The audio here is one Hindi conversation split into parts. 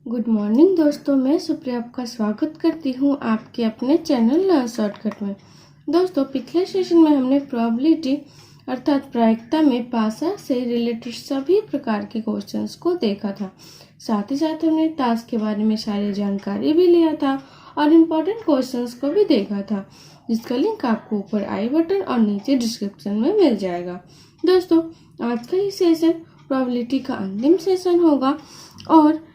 गुड मॉर्निंग दोस्तों, मैं सुप्रिया आपका स्वागत करती हूँ आपके अपने चैनल लर्न शॉर्टकट में। दोस्तों, पिछले सेशन में हमने प्रोबेबिलिटी अर्थात प्रायिकता में पासा से रिलेटेड सभी प्रकार के क्वेश्चंस को देखा था। साथ ही साथ हमने टास्क के बारे में सारी जानकारी भी लिया था और इम्पोर्टेंट क्वेश्चंस को भी देखा था, जिसका लिंक आपको ऊपर आई बटन और नीचे डिस्क्रिप्शन में मिल जाएगा। दोस्तों, आज का ये सेशन प्रोबेबिलिटी का अंतिम सेशन होगा और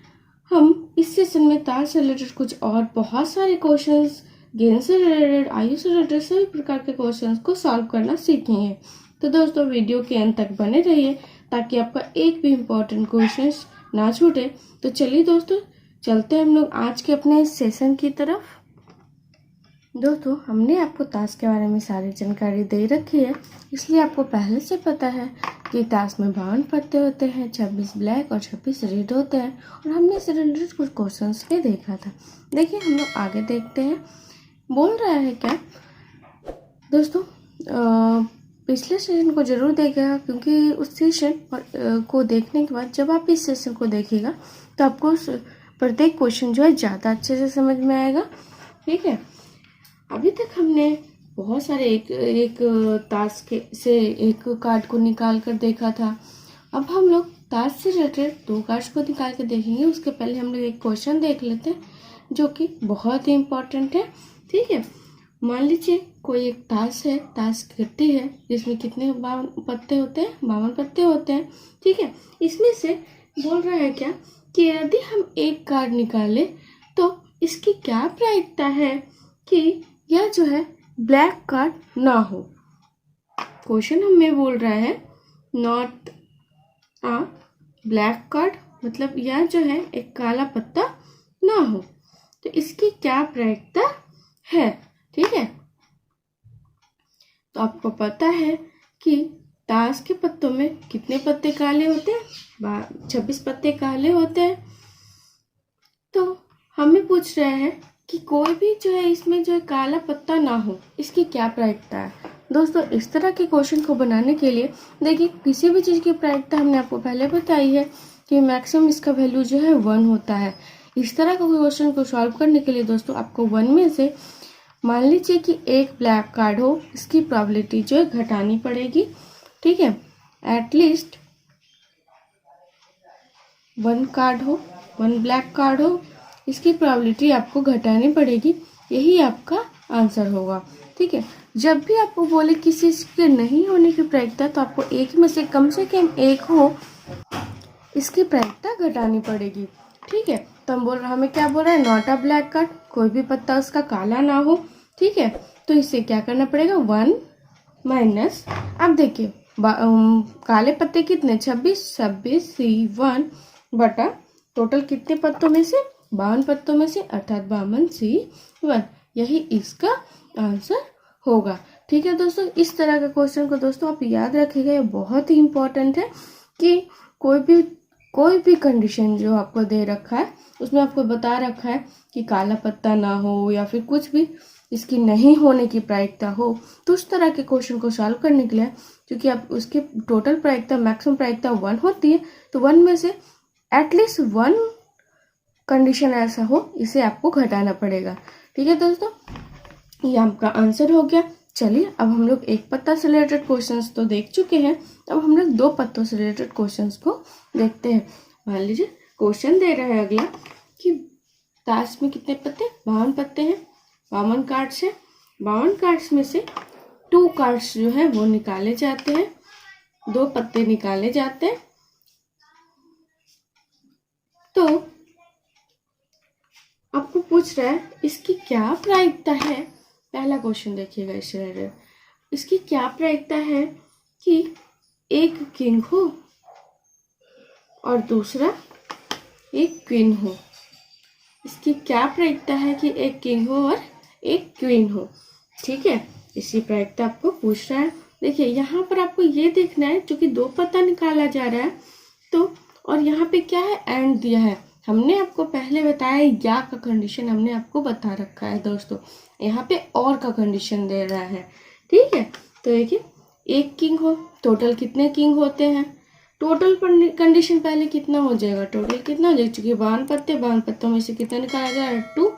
हम इस सेशन में तार से रिलेटेड कुछ और बहुत सारे क्वेश्चंस, गेन से रिलेटेड, आयु से रिलेटेड सभी प्रकार के क्वेश्चंस को सॉल्व करना सीखेंगे। तो दोस्तों, वीडियो के अंत तक बने रहिए ताकि आपका एक भी इम्पोर्टेंट क्वेश्चंस ना छूटे। तो चलिए दोस्तों, चलते हैं हम लोग आज के अपने सेशन की तरफ। दोस्तों, हमने आपको टास्क के बारे में सारी जानकारी दे रखी है, इसलिए आपको पहले से पता है कि टास्क में 52 पत्ते होते हैं, 26 ब्लैक और 26 रेड होते हैं और हमने इससे रिलेटेड कुछ क्वेश्चंस भी देखा था। देखिए, हम लोग आगे देखते हैं। बोल रहा है क्या दोस्तों, पिछले सेशन को जरूर देखेगा, क्योंकि उस सेशन को देखने के बाद जब आप इस सेशन को देखिएगा तो आपको प्रत्येक क्वेश्चन जो है ज़्यादा अच्छे से समझ में आएगा। ठीक है, अभी तक हमने बहुत सारे एक टास्क से एक कार्ड को निकाल कर देखा था। अब हम लोग टास्क से रिलेटेड 2 कार्ड्स को निकाल कर देखेंगे। उसके पहले हम लोग एक क्वेश्चन देख लेते हैं जो कि बहुत ही इम्पोर्टेंट है। ठीक है, मान लीजिए कोई एक टास्क है, टास्क गट्टी है, जिसमें कितने 52 पत्ते होते हैं, 52 पत्ते होते हैं। ठीक है, इसमें से बोल रहा है क्या कि यदि हम एक कार्ड निकालें तो इसकी क्या प्रायिकता है कि यह जो है ब्लैक कार्ड ना हो। क्वेश्चन हमें बोल रहा है नॉट अ ब्लैक कार्ड, मतलब यह जो है एक काला पत्ता ना हो, तो इसकी क्या प्रायिकता है। ठीक है, तो आपको पता है कि ताश के पत्तों में कितने पत्ते काले होते हैं, 26 पत्ते काले होते हैं। तो हमें पूछ रहा है कि कोई भी जो है इसमें जो है काला पत्ता ना हो, इसकी क्या प्रायिकता है। दोस्तों, इस तरह के क्वेश्चन को बनाने के लिए देखिए, किसी भी चीज़ की प्रायिकता हमने आपको पहले बताई है कि मैक्सिमम इसका वैल्यू जो है 1 होता है। इस तरह का क्वेश्चन को सॉल्व करने के लिए दोस्तों आपको 1 में से मान लीजिए कि एक ब्लैक कार्ड हो, इसकी प्रोबेबिलिटी जो है घटानी पड़ेगी। ठीक है, एटलीस्ट 1 कार्ड हो, 1 ब्लैक कार्ड हो, इसकी प्रोबेबिलिटी आपको घटानी पड़ेगी। यही आपका आंसर होगा। ठीक है, जब भी आपको बोले किसी के नहीं होने की प्रायिकता, तो आपको एक में से कम एक हो, इसकी प्रायिकता घटानी पड़ेगी। ठीक है, तो हम हमें क्या बोल रहा है, नॉट अ ब्लैक कार्ड, कोई भी पत्ता उसका काला ना हो। ठीक है, तो इससे क्या करना पड़ेगा, 1 माइनस, अब देखिए काले पत्ते कितने, 26 सी 1 बटा टोटल कितने पत्तों में से, 52 पत्तों में से, अर्थात 52 सी 1, यही इसका आंसर होगा। ठीक है दोस्तों, इस तरह का क्वेश्चन को दोस्तों आप याद रखिएगा, ये बहुत ही इम्पोर्टेंट है कि कोई भी कंडीशन जो आपको दे रखा है उसमें आपको बता रखा है कि काला पत्ता ना हो या फिर कुछ भी इसकी नहीं होने की प्रायिकता हो, तो उस तरह के क्वेश्चन को सॉल्व करने के लिए, क्योंकि आप उसकी टोटल प्रायिकता, मैक्सिमम प्रायिकता 1 होती है, तो 1 में से एटलीस्ट 1 कंडीशन ऐसा हो, इसे आपको घटाना पड़ेगा। ठीक है दोस्तों, ये आपका आंसर हो गया। चलिए, अब हम लोग एक पत्ता से रिलेटेड क्वेश्चंस तो देख चुके हैं, अब हम लोग 2 पत्तों से रिलेटेड क्वेश्चंस को देखते हैं। मान लीजिए क्वेश्चन दे रहा है अगला कि ताश में कितने पत्ते, 52 पत्ते हैं, 52 कार्ड्स है, 52 कार्ड्स में से 2 कार्ड्स जो है वो निकाले जाते हैं, 2 पत्ते निकाले जाते हैं। तो आपको पूछ रहा है इसकी क्या प्रायिकता है। पहला क्वेश्चन देखिएगा, इससे इसकी क्या प्रायिकता है कि एक किंग हो और दूसरा एक क्वीन हो। इसकी क्या प्रायिकता है कि एक किंग हो और एक क्वीन हो। ठीक है, इसी प्रायिकता आपको पूछ रहा है। देखिए, यहाँ पर आपको ये देखना है, क्योंकि 2 पत्ता निकाला जा रहा है, तो और यहाँ पे क्या है, एंड दिया है। हमने आपको पहले बताया या का कंडीशन हमने आपको बता रखा है दोस्तों, यहाँ पे और का कंडीशन दे रहा है। ठीक है, तो देखिए, एक किंग हो, टोटल कितने किंग होते हैं, टोटल कंडीशन पहले कितना हो जाएगा, टोटल कितना हो जाएगा, चूंकि 52 पत्तों में से कितना निकाला गया 2,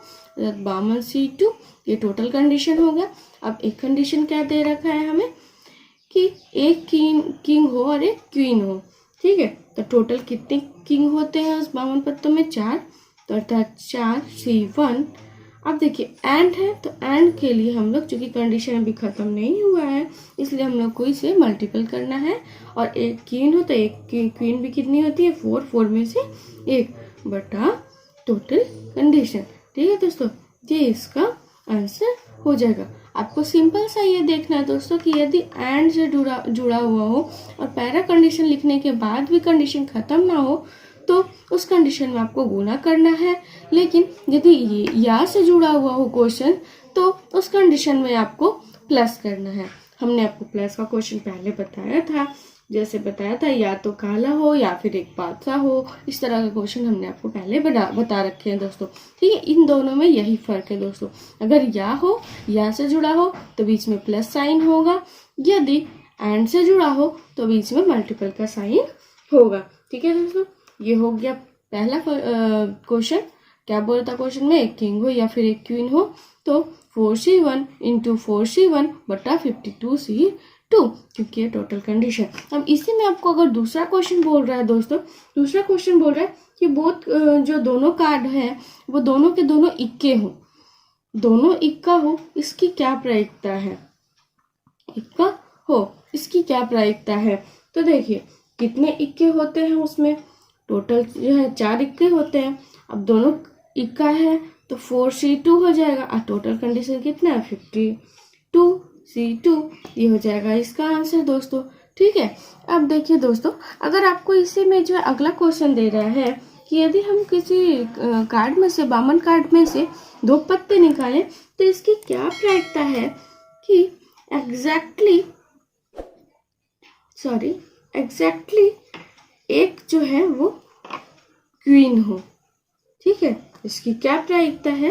52C2, ये टोटल कंडीशन हो गया। अब एक कंडीशन क्या दे रखा है हमें कि एक किंग हो और एक क्वीन हो, ठीक है। तो टोटल कितने किंग होते हैं उस 52 पत्तों में, 4, तो अर्थात 4C1। अब देखिए एंड है, तो एंड के लिए हम लोग चूंकि कंडीशन अभी खत्म नहीं हुआ है इसलिए हम लोग को इसे मल्टीपल करना है। और एक क्वीन हो तो एक क्वीन भी कितनी होती है, 4 में से 1 बटा टोटल कंडीशन, ठीक है दोस्तों। ये इसका आंसर हो जाएगा। आपको सिंपल सा ये देखना है दोस्तों कि यदि एंड से जुड़ा हुआ हो और पैरा कंडीशन लिखने के बाद भी कंडीशन खत्म ना हो तो उस कंडीशन में आपको गुणा करना है। लेकिन यदि ये या से जुड़ा हुआ हो क्वेश्चन तो उस कंडीशन में आपको प्लस करना है। हमने आपको प्लस का क्वेश्चन पहले बताया था, जैसे बताया था या तो काला हो या फिर एक बादशाह हो, इस तरह का क्वेश्चन हमने आपको पहले बता रखे हैं दोस्तों, ठीक है। इन दोनों में यही फर्क है दोस्तों, अगर या हो, या से जुड़ा हो तो बीच में प्लस साइन होगा, यदि एंड से जुड़ा हो तो बीच में मल्टीपल का साइन होगा, ठीक है दोस्तों। ये हो गया पहला क्वेश्चन। क्या बोलता क्वेश्चन में, एक किंग हो या फिर एक क्वीन हो तो 4C1 इंटू 4C1 बटा 52C2, क्योंकि ये टोटल कंडीशन। अब इसी में आपको अगर दूसरा क्वेश्चन बोल रहा है दोस्तों, दूसरा क्वेश्चन बोल रहा है कि बोथ जो दोनों कार्ड है वो दोनों के दोनों इक्के हो, दोनों इक्का हो, इसकी क्या प्रायिकता है, इक्का हो इसकी क्या प्रायिकता है। तो देखिए कितने इक्के होते हैं उसमें, टोटल जो है 4 इक्के होते हैं। अब दोनों इक्का है तो 4C2 हो जाएगा और टोटल कंडीशन कितना है 52C2, ये हो जाएगा इसका आंसर दोस्तों, ठीक है। अब देखिए दोस्तों, अगर आपको इसी में जो है अगला क्वेश्चन दे रहा है कि यदि हम किसी कार्ड में से, 52 कार्ड में से 2 पत्ते निकालें तो इसकी क्या प्रायिकता है कि एग्जैक्टली एक जो है वो क्वीन हो, ठीक है। इसकी क्या प्रायिकता है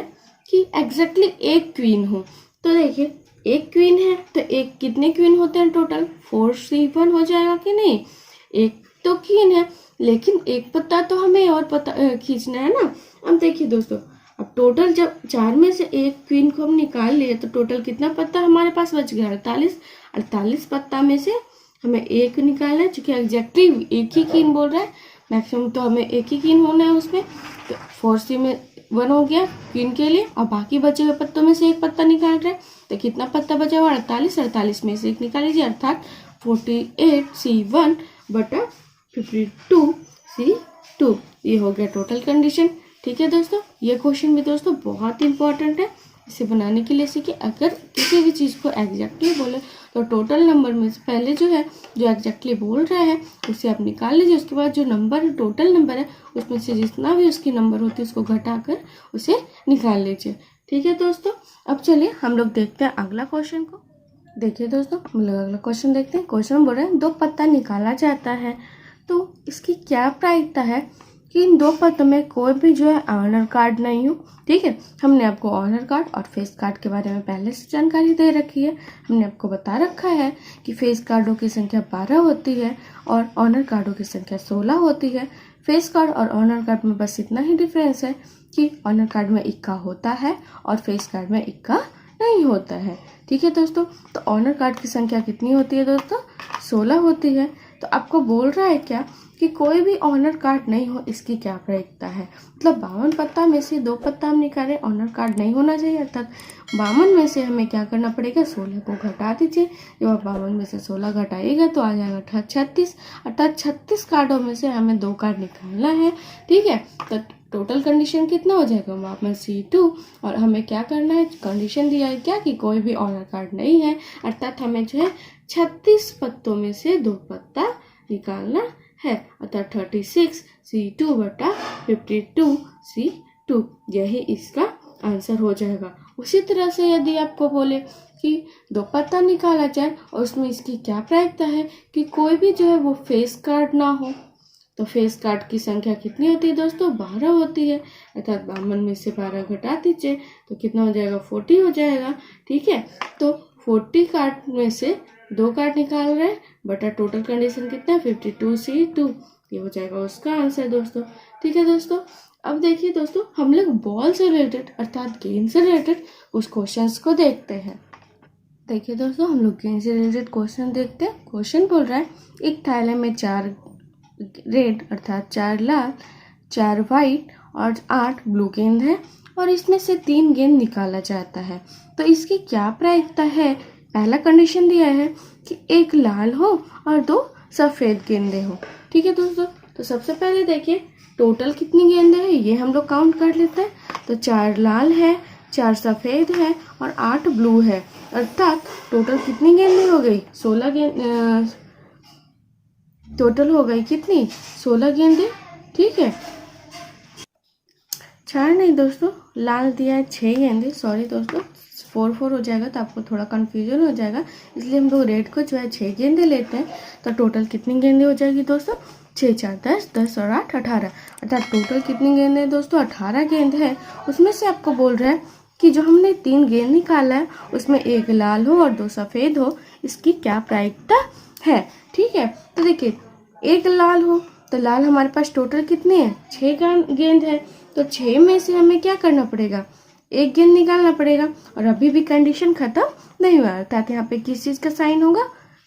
कि एग्जैक्टली एक क्वीन हो। तो देखिए एक क्वीन है तो एक कितने क्वीन होते हैं टोटल, 4C1 हो जाएगा कि नहीं। एक तो क्वीन है लेकिन एक पत्ता तो हमें और पत्ता खींचना है ना। अब देखिए दोस्तों, अब टोटल जब 4 में से एक क्वीन को हम निकाल लिए तो टोटल कितना पत्ता हमारे पास बच गया, 48 पत्ता में से हमें एक निकालना है, चूंकि एग्जैक्टली एक ही क्वीन बोल रहा है, मैक्सिमम तो हमें एक ही क्वीन होना है उसमें। तो 4C1 हो गया क्वीन के लिए और बाकी बचे हुए पत्तों में से एक पत्ता निकाल रहे हैं तो कितना पत्ता बचा हुआ, 48 में से एक निकाल लीजिए, अर्थात 48C1 बटा 52C2, ये हो गया टोटल कंडीशन, ठीक है दोस्तों। ये क्वेश्चन भी दोस्तों बहुत इंपॉर्टेंट है, इसे बनाने के लिए सीखिए। अगर किसी भी चीज़ को एग्जैक्टली बोले तो टोटल नंबर में से पहले जो है जो एग्जैक्टली बोल रहा है उसे आप निकाल लीजिए, उसके बाद जो नंबर टोटल नंबर है उसमें से जितना भी उसकी नंबर होती है उसको घटाकर उसे निकाल लीजिए, ठीक है दोस्तों। अब चलिए हम लोग देखते हैं अगला क्वेश्चन को। देखिए दोस्तों, हम लोग अगला क्वेश्चन देखते हैं। क्वेश्चन बोल रहे हैं 2 पत्ता निकाला जाता है तो इसकी क्या प्रायिकता है कि इन 2 पत्तों में कोई भी जो है ऑनर कार्ड नहीं हो, ठीक है। हमने आपको ऑनर कार्ड और फेस कार्ड के बारे में पहले से जानकारी दे रखी है। हमने आपको बता रखा है कि फेस कार्डों की संख्या 12 होती है और ऑनर कार्डों की संख्या 16 होती है। फेस कार्ड और ऑनर कार्ड में बस इतना ही डिफरेंस है कि ऑनर कार्ड में इक्का होता है और फेस कार्ड में इक्का नहीं होता है, ठीक है दोस्तों। तो ऑनर कार्ड की संख्या कितनी होती है दोस्तों, 16 होती है। तो आपको बोल रहा है क्या कि कोई भी ऑनर कार्ड नहीं हो, इसकी क्या प्रायिकता है। मतलब 52 पत्ता में से 2 पत्ता हम निकालें, ऑनर कार्ड नहीं होना चाहिए, अर्थात 52 में से हमें क्या करना पड़ेगा, 16 को घटा दीजिए। जब आप 52 में से 16 घटाइएगा तो आ जाएगा 36, अर्थात 36 कार्डों में से हमें 2 कार्ड निकालना है, ठीक है। तो टोटल कंडीशन कितना हो जाएगा, 52C2, और हमें क्या करना है, कंडीशन दिया है क्या कि कोई भी ऑनर कार्ड नहीं है, अर्थात हमें जो है 36 पत्तों में से 2 पत्ता निकालना है, अर्थात 36C2 बटा 52C2, यही इसका आंसर हो जाएगा। उसी तरह से यदि आपको बोले कि 2 पत्ता निकाला जाए और उसमें इसकी क्या प्रायिकता है कि कोई भी जो है वो फेस कार्ड ना हो, तो फेस कार्ड की संख्या कितनी होती है दोस्तों, 12 होती है, अर्थात 52 में से 12 घटा दीजिए तो कितना हो जाएगा, 40 हो जाएगा, ठीक है। तो 40 कार्ड में से दो कार्ड निकाल रहे हैं बटा टोटल कंडीशन कितना है 52C2, ये हो जाएगा उसका आंसर दोस्तों। ठीक है दोस्तों, अब देखिए दोस्तों हम लोग बॉल से रिलेटेड अर्थात गेंद से रिलेटेड कुछ क्वेश्चंस को देखते हैं। देखिए दोस्तों हम लोग गेंद से रिलेटेड क्वेश्चन देखते हैं। क्वेश्चन बोल रहा है एक थैले में 4 रेड अर्थात 4 लाल, 4 वाइट और 8 ब्लू गेंद है और इसमें से 3 गेंद निकाला जाता है, तो इसकी क्या प्रायिकता है। पहला कंडीशन दिया है कि एक लाल हो और 2 सफ़ेद गेंदें हो। ठीक है दोस्तों, तो सबसे पहले देखिए टोटल कितनी गेंदें हैं ये हम लोग काउंट कर लेते हैं। तो 4 लाल है, 4 सफ़ेद है और 8 ब्लू है, अर्थात टोटल कितनी गेंदें हो गई 16 गेंद, टोटल हो गई कितनी 16 गेंदें। ठीक है, 4 नहीं दोस्तों, लाल दिया है 6 गेंदें, सॉरी दोस्तों 4 हो जाएगा तो आपको थोड़ा कन्फ्यूजन हो जाएगा, इसलिए हम लोग रेड को जो है 6 गेंदें लेते हैं। तो टोटल कितनी गेंदें हो जाएगी दोस्तों 6 4 10, 10 और 8 18, अर्थात टोटल कितनी गेंदें हैं दोस्तों 18 गेंद है। उसमें से आपको बोल रहा है कि जो हमने 3 गेंद निकाला है उसमें एक लाल हो और 2 सफ़ेद हो, इसकी क्या प्रायिकता है। ठीक है, तो देखिए एक लाल हो तो लाल हमारे पास टोटल कितने हैं 6 गेंद है, तो 6 में से हमें क्या करना पड़ेगा एक गेंद निकालना पड़ेगा, और अभी भी कंडीशन खत्म नहीं हुआ अर्थात यहाँ पे किस चीज़ का साइन होगा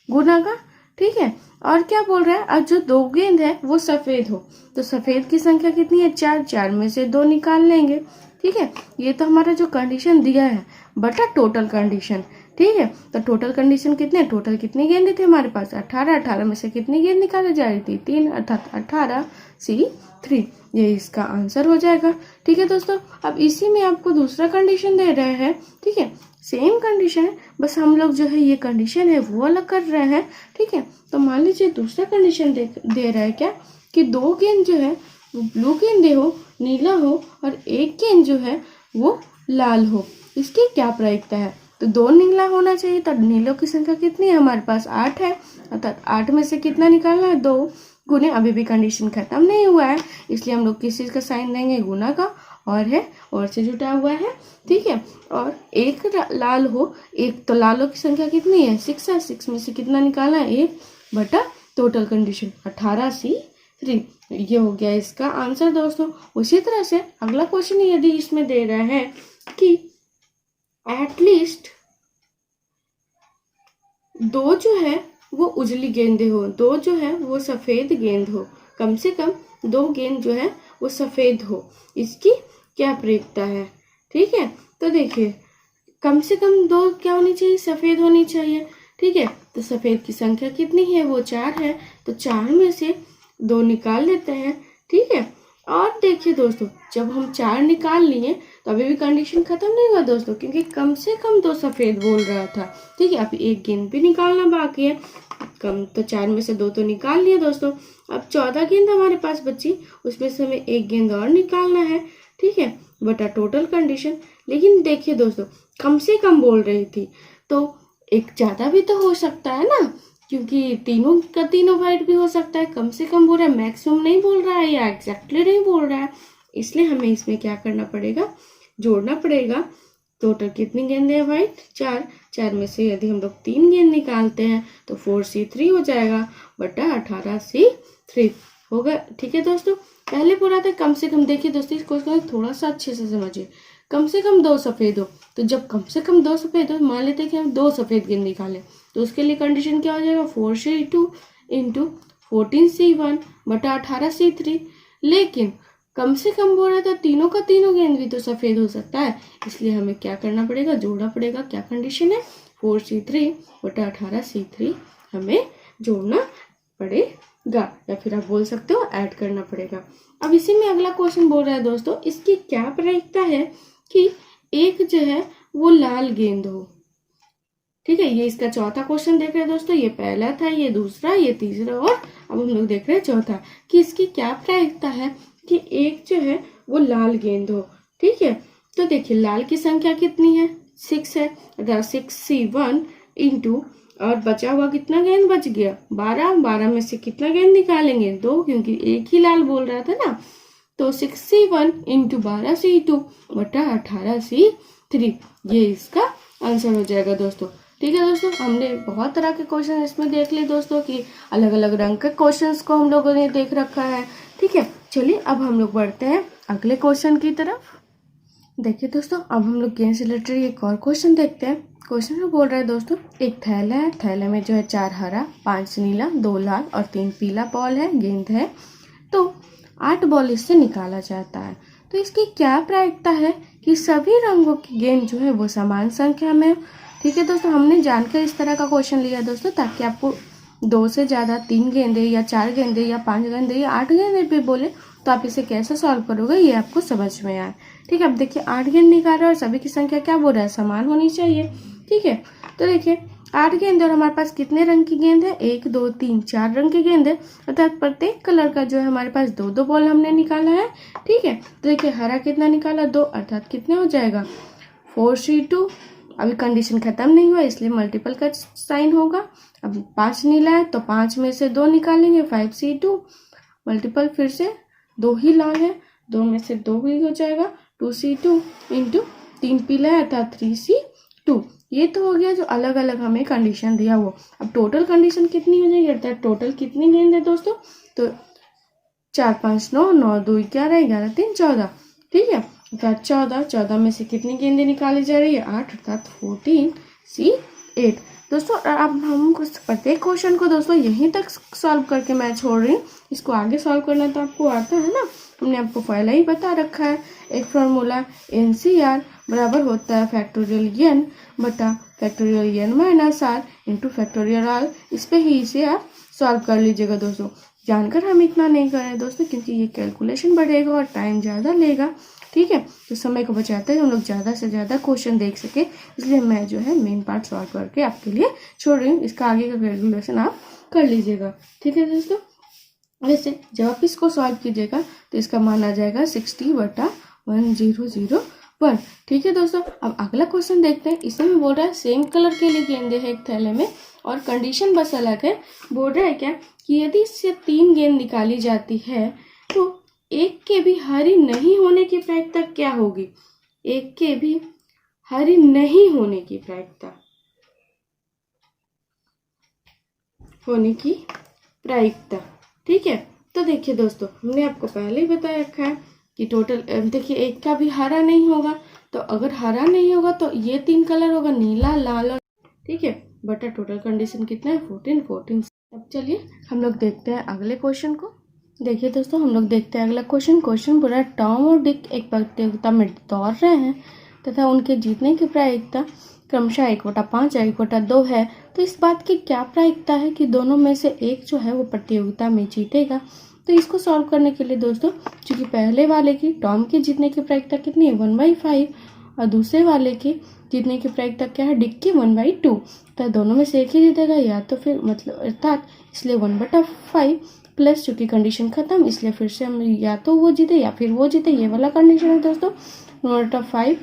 गुना का। ठीक है, और क्या बोल रहा है अब जो 2 गेंद है वो सफ़ेद हो, तो सफ़ेद की संख्या कितनी है 4, 4 में से 2 निकाल लेंगे। ठीक है, ये तो हमारा जो कंडीशन दिया है बटा टोटल कंडीशन। ठीक है, तो टोटल कंडीशन कितने टोटल कितनी गेंदें थे हमारे पास 18, 18 में से कितनी गेंद निकाली जा रही थी 3, अर्थात 18C3, ये इसका आंसर हो जाएगा। ठीक है दोस्तों, अब इसी में आपको दूसरा कंडीशन दे रहे हैं। ठीक है, सेम कंडीशन है, बस हम लोग जो है ये कंडीशन है वो अलग कर रहे हैं। ठीक है, तो मान लीजिए दूसरा कंडीशन दे रहा है क्या कि 2 गेंद जो है वो ब्लू गेंदे हो, नीला हो और एक गेंद जो है वो लाल हो, इसकी क्या प्रायिकता है। तो 2 नीला होना चाहिए, तो नीलों की संख्या कितनी है हमारे पास 8 है, अर्थात 8 में से कितना निकालना है 2 गुने, अभी भी कंडीशन खत्म नहीं हुआ है इसलिए हम लोग किस चीज़ का साइन देंगे गुना का, और है और से जुटा हुआ है। ठीक है, और एक लाल हो, एक तो लालों की संख्या कितनी है 6 है, 6 में से कितना निकालना है 1 बटा टोटल कंडीशन 18C3, ये हो गया इसका आंसर दोस्तों। उसी तरह से अगला क्वेश्चन यदि इसमें दे रहा है कि एटलीस्ट 2 जो है वो उजली गेंदें हो, 2 जो है वो सफ़ेद गेंद हो, कम से कम 2 गेंद जो है वो सफ़ेद हो, इसकी क्या प्रायिकता है। ठीक है, तो देखिए कम से कम 2 क्या होनी चाहिए सफ़ेद होनी चाहिए। ठीक है, तो सफ़ेद की संख्या कितनी है वो 4 है, तो 4 में से 2 निकाल लेते हैं। ठीक है, और देखिए दोस्तों जब हम 4 निकाल लिए तो अभी भी कंडीशन खत्म नहीं हुआ दोस्तों, क्योंकि कम से कम 2 सफ़ेद बोल रहा था। ठीक है, अभी एक गेंद भी निकालना बाकी है, कम तो 4 में से 2 तो निकाल लिए दोस्तों। अब 14 गेंद हमारे पास बची, उसमें से हमें एक गेंद और निकालना है। ठीक है, बटा टोटल कंडीशन, लेकिन देखिए दोस्तों कम से कम बोल रही थी तो एक ज़्यादा भी तो हो सकता है ना, क्योंकि तीनों का तीनों वाइट भी हो सकता है। कम से कम बोल रहा है, मैक्सिमम नहीं बोल रहा है या एग्जैक्टली नहीं बोल रहा है, इसलिए हमें इसमें क्या करना पड़ेगा जोड़ना पड़ेगा। टोटल कितनी गेंदें हैं वाइट 4, 4 में से यदि हम लोग 3 गेंद निकालते हैं तो 4C3 हो जाएगा बटा 18C3 होगा। ठीक है दोस्तों, पहले बोला था कम से कम, देखिए दोस्तों इस क्वेश्चन को थोड़ा सा अच्छे से समझिए, कम से कम 2 सफ़ेद हो, तो जब कम से कम 2 सफ़ेद हो, मान लेते हैं कि हम 2 सफ़ेद गेंद निकालें, तो उसके लिए कंडीशन क्या हो जाएगा 4C2 इंटू 14C1 बटा 18C3, लेकिन कम से कम बोल रहा था तीनों का तीनों गेंद भी तो सफ़ेद हो सकता है, इसलिए हमें क्या करना पड़ेगा जोड़ना पड़ेगा। क्या कंडीशन है 4C3 बटा 18C3 हमें जोड़ना पड़ेगा, या फिर आप बोल सकते हो ऐड करना पड़ेगा। अब इसी में अगला क्वेश्चन बोल रहा है दोस्तों इसकी क्या प्रायिकता है कि एक जो है वो लाल गेंद हो। ठीक है, ये इसका चौथा क्वेश्चन देख रहे हैं दोस्तों, ये पहला था, ये दूसरा, ये तीसरा, और अब हम लोग देख रहे हैं चौथा कि इसकी क्या प्रायिकता है कि एक जो है वो लाल गेंद हो। ठीक है, तो देखिए लाल की संख्या कितनी है 6 है, 6C1 इंटू, और बचा हुआ कितना गेंद बच गया 12, 12 में से कितना गेंद निकालेंगे 2, क्योंकि एक ही लाल बोल रहा था ना, तो 6C1 इंटू 12C2 बटा 18C3, ये इसका आंसर हो जाएगा दोस्तों। ठीक है दोस्तों, हमने बहुत तरह के क्वेश्चन इसमें देख लिए दोस्तों कि अलग अलग रंग के क्वेश्चंस को हम लोगों ने देख रखा है। ठीक है, चलिए अब हम लोग बढ़ते हैं अगले क्वेश्चन की तरफ। देखिए दोस्तों, अब हम लोग गेम से रिलेटेड एक और क्वेश्चन देखते हैं। क्वेश्चन में बोल रहा है दोस्तों, एक थैला है, थैले में जो है 4 हरा, 5 नीला, 2 लाल और 3 पीला बॉल है, गेंद है। तो 8 बॉल इससे निकाला जाता है। तो इसकी क्या प्रायिकता है कि सभी रंगों की गेंद जो है वो समान संख्या में। ठीक है दोस्तों, हमने जानकर इस तरह का क्वेश्चन लिया दोस्तों ताकि आपको 2 से ज़्यादा 3 गेंदे या 4 गेंदे या 5 गेंदे या 8 गेंदे भी बोले तो आप इसे कैसे सॉल्व करोगे ये आपको समझ में आए। ठीक है, अब देखिए 8 गेंद निकाल रहा है और सभी की संख्या क्या बोल रहा है, समान होनी चाहिए। ठीक है, तो देखिए 8 गेंद और हमारे पास कितने रंग की गेंद है, 1 2 3 4 रंग की गेंद है, अर्थात प्रत्येक कलर का जो है हमारे पास 2 बॉल हमने निकाला है। ठीक है, तो देखिए हरा कितना निकाला, 2, अर्थात कितने हो जाएगा 4C2। अभी कंडीशन खत्म नहीं हुआ इसलिए मल्टीपल का साइन होगा। अब 5 नीला है तो 5 में से 2 निकालेंगे, 5C2 मल्टीपल फिर से 2 ही लाल है, 2 में से 2 ही हो जाएगा 2C2 इंटू 3 पीला है अर्थात 3C2। ये तो हो गया जो अलग अलग हमें कंडीशन दिया वो। अब टोटल कंडीशन कितनी हो जाएगी, अर्थात टोटल कितनी गेंद है दोस्तों, तो 4 5 9 9 2 11 11 3 14। ठीक है, अर्थात 14 में से कितनी गेंदें निकाली जा रही है, 8 अर्थात 14C8। दोस्तों अब हम प्रत्येक क्वेश्चन को दोस्तों यहीं तक सॉल्व करके मैं छोड़ रही हूँ, इसको आगे सॉल्व करना तो आपको आता है ना, हमने आपको पहले ही बता रखा है। एक फॉर्मूला NCR बराबर होता है फैक्टोरियल n बटा factorial n minus r into factorial r। इस पे ही इसे आप सॉल्व कर लीजिएगा दोस्तों। जानकर हम इतना नहीं कर रहे हैं दोस्तों क्योंकि ये कैलकुलेशन बढ़ेगा और टाइम ज़्यादा लेगा। ठीक है, तो समय को बचाते हैं हम लोग ज़्यादा से ज़्यादा क्वेश्चन देख सके, इसलिए मैं जो है मेन पार्ट सॉल्व करके आपके लिए छोड़ रही हूँ। इसका आगे का कैलकुलेशन आप कर लीजिएगा। ठीक है दोस्तों, वैसे जब आप इसको सॉल्व कीजिएगा तो इसका मान आ जाएगा 60/1001। ठीक है दोस्तों, अब अगला क्वेश्चन देखते हैं। इसमें बोल रहा है सेम कलर के लिए गेंदे है एक थैले में और कंडीशन बस अलग है। बोल रहा है क्या कि यदि इससे 3 गेंद निकाली जाती है तो एक के भी हरी नहीं होने की प्रायिकता क्या होगी, एक के भी हरी नहीं होने की प्रायिकता ठीक है, तो देखिए दोस्तों हमने आपको पहले ही बता रखा है कि टोटल देखिए एक का भी हरा नहीं होगा, तो अगर हरा नहीं होगा तो ये 3 कलर होगा नीला लाल और ठीक है बटा टोटल कंडीशन कितना है 14। अब चलिए हम लोग देखते हैं अगले क्वेश्चन को। देखिए दोस्तों हम लोग देखते हैं अगला क्वेश्चन पूरा टॉम और डिक एक प्रतियोगिता में दौड़ रहे हैं तथा उनके जीतने की प्रायिकता क्रमशः 1/5 या 1/2 है। तो इस बात की क्या प्रायिकता है कि दोनों में से एक जो है वो प्रतियोगिता में जीतेगा। तो इसको सॉल्व करने के लिए दोस्तों चूंकि पहले वाले की टॉम के जीतने की प्रायिकता कितनी है 1/5 और दूसरे वाले की जीतने की प्रायिकता क्या है डिक की 1/2, तो दोनों में से एक ही जीतेगा या तो फिर मतलब अर्थात इसलिए 1/5 प्लस चूंकि कंडीशन खत्म इसलिए फिर से हम या तो वो जीते या फिर वो जीते, ये वाला कंडीशन है दोस्तों। 1/5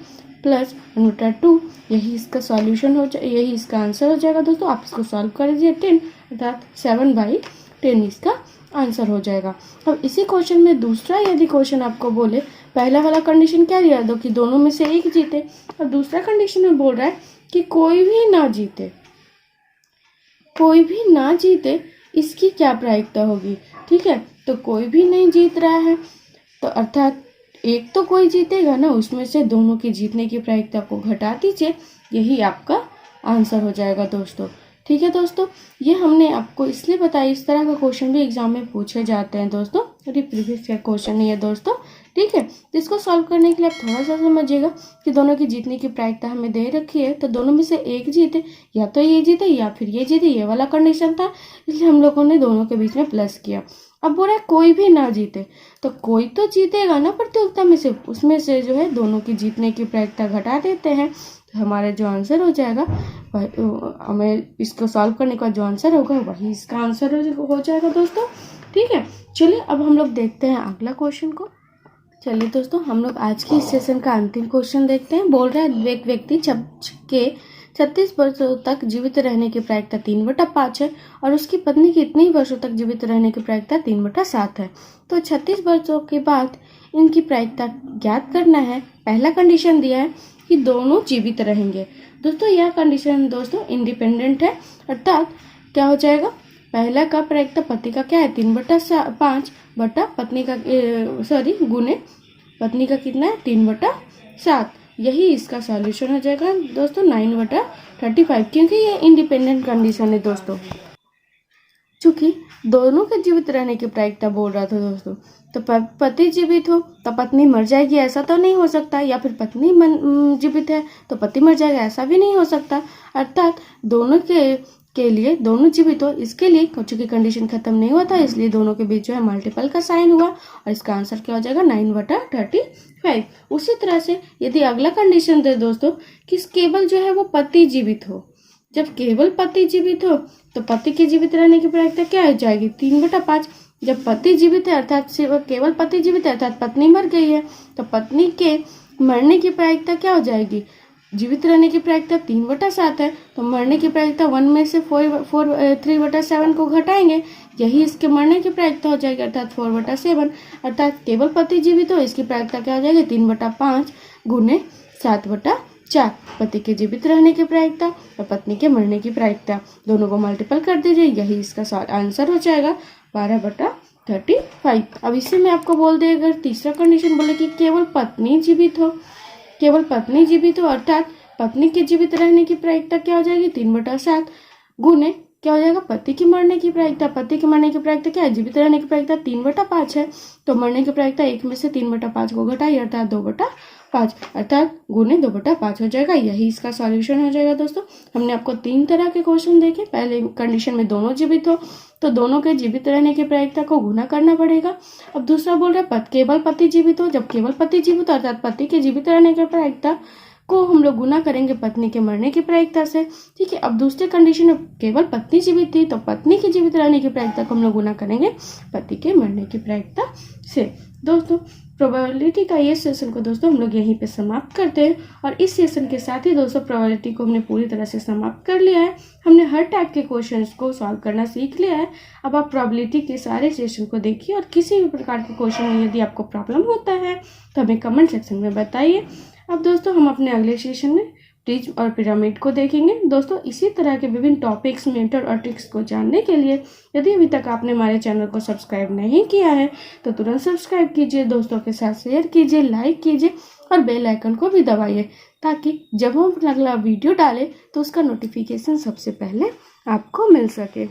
प्लस 1/2 यही इसका सॉल्यूशन हो जाए, यही इसका आंसर हो जाएगा दोस्तों। आप इसको सॉल्व कर दीजिए 10 अर्थात 7/10 इसका आंसर हो जाएगा। अब इसी क्वेश्चन में दूसरा यदि क्वेश्चन आपको बोले पहला वाला कंडीशन क्या दिया दो कि दोनों में से एक जीते, और दूसरा कंडीशन में बोल रहा है कि कोई भी ना जीते इसकी क्या प्रायिकता होगी। ठीक है, तो कोई भी नहीं जीत रहा है तो अर्थात एक तो कोई जीतेगा ना, उसमें से दोनों की जीतने की प्रायिकता को घटा दीजिए, यही आपका आंसर हो जाएगा दोस्तों। ठीक है दोस्तों, ये हमने आपको इसलिए बताया, इस तरह का क्वेश्चन भी एग्जाम में पूछे जाते हैं दोस्तों, और ये प्रीवियस ईयर क्वेश्चन नहीं है दोस्तों। ठीक है, तो इसको सॉल्व करने के लिए आप थोड़ा सा समझिएगा कि दोनों की जीतने की प्रायिकता हमें दे रखी है, तो दोनों में से एक जीते, या तो ये जीते या फिर ये जीते, ये वाला कंडीशन था, इसलिए हम लोगों ने दोनों के बीच में प्लस किया। अब बोल रहा है कोई भी ना जीते, तो कोई तो जीतेगा ना प्रतियोगिता में से, उसमें से जो है दोनों की जीतने की प्रायिकता घटा देते हैं, तो हमारा जो आंसर हो जाएगा हमें इसको सॉल्व करने का जो आंसर होगा वही इसका आंसर हो जाएगा दोस्तों। ठीक है, चलिए अब हम लोग देखते हैं अगला क्वेश्चन को। चलिए दोस्तों हम लोग आज की इस सेशन का अंतिम क्वेश्चन देखते हैं। बोल रहा है एक व्यक्ति के 36 वर्षों तक जीवित रहने की प्रायिकता 3/5 है और उसकी पत्नी की इतने ही वर्षों तक जीवित रहने की प्रायिकता 3/7 है। तो 36 वर्षों के बाद इनकी प्रायिकता ज्ञात करना है। पहला कंडीशन दिया है कि दोनों जीवित रहेंगे। दोस्तों यह कंडीशन दोस्तों इंडिपेंडेंट है, अर्थात क्या हो जाएगा, पहला का प्रायिकता पति का क्या है 3/5 बटा पत्नी का गुने पत्नी का कितना है 3/7। यही इसका सॉल्यूशन हो जाएगा दोस्तों 9/35, क्योंकि ये इंडिपेंडेंट कंडीशन है दोस्तों। चूंकि दोनों के जीवित रहने की प्रायिकता बोल रहा था दोस्तों, तो पति जीवित हो तो पत्नी मर जाएगी ऐसा तो नहीं हो सकता, या फिर पत्नी जीवित है तो पति मर जाएगा ऐसा भी नहीं हो सकता। अर्थात दोनों के लिए दोनों जीवित हो, इसके लिए चूंकि कंडीशन खत्म नहीं हुआ था इसलिए दोनों के बीच जो है मल्टीपल का साइन हुआ और इसका आंसर क्या हो जाएगा 9/35। उसी तरह से यदि अगला कंडीशन दे दोस्तों कि केवल जो है वो पति जीवित हो, जब केवल पति जीवित हो तो पति के जीवित रहने की प्रायिकता क्या हो जाएगी 3/5। जब पति जीवित है अर्थात केवल पति जीवित है अर्थात पत्नी मर गई है, तो पत्नी के मरने की प्रायिकता क्या हो जाएगी, जीवित रहने की प्रायिकता 3/7 है, तो मरने की प्रायिकता 1 में से 3/7 को घटाएंगे, यही इसके मरने की प्रायिकता हो जाएगी अर्थात 4/7। अर्थात केवल पति जीवित हो इसकी प्रायिकता क्या हो जाएगी 3/5 गुने 7/4। पति के जीवित रहने की प्रायिकता और पत्नी के मरने की प्रायिकता दोनों को मल्टीपल कर दीजिए, यही इसका आंसर हो जाएगा 12/35। अब इससे मैं आपको बोल दे, अगर तीसरा कंडीशन बोले कि केवल पत्नी जीवित हो, केवल पत्नी जीवित हो अर्थात पत्नी के जीवित रहने की प्रायिकता क्या हो जाएगी 3/7 गुने क्या हो जाएगा पति की मरने की प्रायिकता। पति की मरने की प्रायिकता क्या है, जीवित रहने की प्रायिकता 3/5 है, तो मरने की प्रायिकता 1 में से 3/5 को घटाइए अर्थात 2/5 अर्थात गुने 2/5 हो जाएगा, यही इसका सॉल्यूशन हो जाएगा। दोस्तों हमने आपको 3 तरह के क्वेश्चन देखे। पहले कंडीशन में दोनों जीवित हो तो दोनों के जीवित रहने की प्रायिकता को गुना करना पड़ेगा। अब दूसरा बोल रहा है केवल पति जीवित हो, जब केवल पति जीवित हो अर्थात पति के जीवित रहने की प्रायिकता को हम लोग गुना करेंगे पत्नी के मरने की प्रायिकता से। ठीक है, अब दूसरे कंडीशन में केवल पत्नी जीवित थी तो पत्नी के जीवित रहने की प्रायिकता को हम लोग गुना करेंगे पति के मरने की प्रायिकता से। दोस्तों प्रोबेबिलिटी का ये सेशन को दोस्तों हम लोग यहीं पे समाप्त करते हैं, और इस सेशन के साथ ही दोस्तों प्रोबेबिलिटी को हमने पूरी तरह से समाप्त कर लिया है। हमने हर टाइप के क्वेश्चंस को सॉल्व करना सीख लिया है। अब आप प्रोबेबिलिटी के सारे सेशन को देखिए, और किसी भी प्रकार के क्वेश्चन में यदि आपको प्रॉब्लम होता है तो हमें कमेंट सेक्शन में बताइए। अब दोस्तों हम अपने अगले सेशन में ब्रिज और पिरामिड को देखेंगे। दोस्तों इसी तरह के विभिन्न टॉपिक्स, मेथड और ट्रिक्स को जानने के लिए यदि अभी तक आपने हमारे चैनल को सब्सक्राइब नहीं किया है तो तुरंत सब्सक्राइब कीजिए, दोस्तों के साथ शेयर कीजिए, लाइक कीजिए और बेल आइकन को भी दबाइए, ताकि जब हम अगला वीडियो डालें तो उसका नोटिफिकेशन सबसे पहले आपको मिल सके।